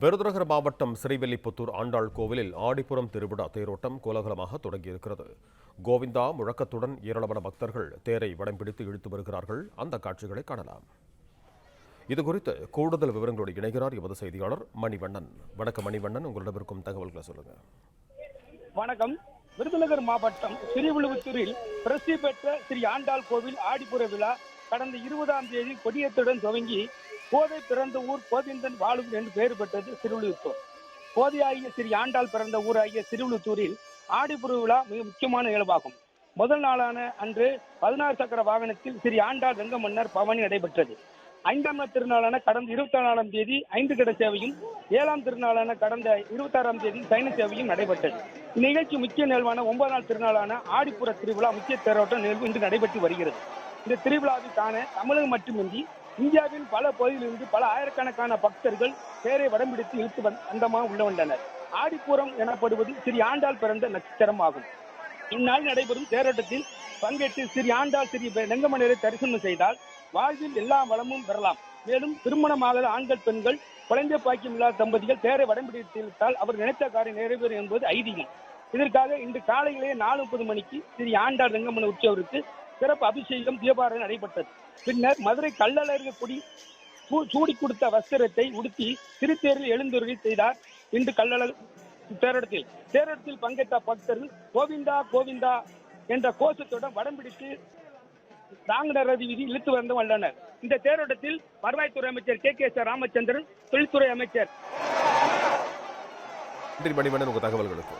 விருதுநகர் மாவட்டம் ஸ்ரீவில்லிபுத்தூர் ஆண்டாள் கோவிலில் ஆடிப்புறம் திருவிழா தேரோட்டம் கோலாகலமாக தொடங்கியிருக்கிறது. கோவிந்தா முழக்கத்துடன் ஏராளமான பக்தர்கள் தேரை வடம்பிடித்து இழுத்து வருகிறார்கள். அந்த காட்சிகளை காணலாம். இதுகுறித்து கூடுதல் விவரங்களோடு இணைகிறார் எமது செய்தியாளர் மணிவண்ணன். வணக்கம் மணிவண்ணன், உங்களிடம் இருக்கும் தகவல்களை சொல்லுங்க. வணக்கம். விருதுநகர் மாவட்டம் ஸ்ரீவில்லிபுத்தூரில் பிரசித்தி பெற்ற ஸ்ரீ ஆண்டாள் கோவில் ஆடிப்புற விழா கடந்த 20ஆம் தேதி கொடியேற்றத்துடன் துவங்கி கோதை பிறந்த ஊர் கோவிந்தன் வாழும் என்று பெயர் பெற்றது ஸ்ரீவில்லிபுத்தூர். கோதையாகிய ஸ்ரீ ஆண்டாள் பிறந்த ஊராகிய ஸ்ரீவில்லிபுத்தூரில் ஆடிப்புற விழா மிக முக்கியமான நிகழ்வாகும். முதல் நாளான அன்று 16 சக்கர வாகனத்தில் ஸ்ரீ ஆண்டாள் ரங்க மன்னர் பவனி நடைபெற்றது. 5ஆம் நாள் திருநாளான கடந்த 24ஆம் தேதி 5 கட சேவையும் 7ஆம் திருநாளான கடந்த 26ஆம் தேதி சைன சேவையும் நடைபெற்றது. இந்நிகழ்ச்சி முக்கிய நிகழ்வான 9ஆம் நாள் திருநாளான ஆடிப்புற திருவிழா முக்கிய தேரோட்ட நிகழ்வு இன்று நடைபெற்று வருகிறது. இந்த திருவிழாவை காண தமிழகம் மட்டுமின்றி இந்தியாவின் பல பகுதியிலிருந்து பல ஆயிரக்கணக்கான பக்தர்கள் தேரை வடம்பிடித்து இழுத்து வந்தமாக உள்ளவந்தனர். ஆடிப்பூரம் எனப்படுவது ஸ்ரீ ஆண்டாள் பிறந்த நட்சத்திரம் ஆகும். இந்நாள் நடைபெறும் தேரோட்டத்தில் பங்கேற்று ஸ்ரீ ஆண்டாள் ஸ்ரீ ரங்கமன்னரை தரிசனம் செய்தால் வாழ்வில் எல்லா வளமும் பெறலாம். மேலும் திருமணமாகாத ஆண்கள் பெண்கள் குழந்தை பாக்கியம் இல்லாத தம்பதிகள் தேரை வடம்பிடித்து இழுத்தால் அவர் நினைத்த காரியம் நிறைவேறும் என்பது ஐதீகம். இதற்காக இன்று காலையிலேயே 4:30 மணிக்கு ஸ்ரீ ஆண்டாள் ரங்கமன்னர் உற்சவருக்கு சிறப்பு அபிஷேகம் தீபாராதனை நடைபெற்றது. பின்னர் மதுரை கள்ளழகர் கொடி சூடி கொடுத்த வஸ்திரத்தை உடுத்தி திருத்தேரில் எழுந்தருளி செய்தார். இன்று கள்ளழகர் தேரோட்டத்தில் பங்கேற்ற பக்தர்கள் கோவிந்தா கோவிந்தா என்ற கோஷத்துடன் வடம்பிடித்து தாங்கநரதி வீதி இழுத்து வந்து வந்தனர். இந்த தேரோட்டத்தில் வருவாய்த்துறை அமைச்சர் கே ராமச்சந்திரன், தொழில்துறை அமைச்சர் மணிவண்ணன், உங்க தகவல்களுக்கு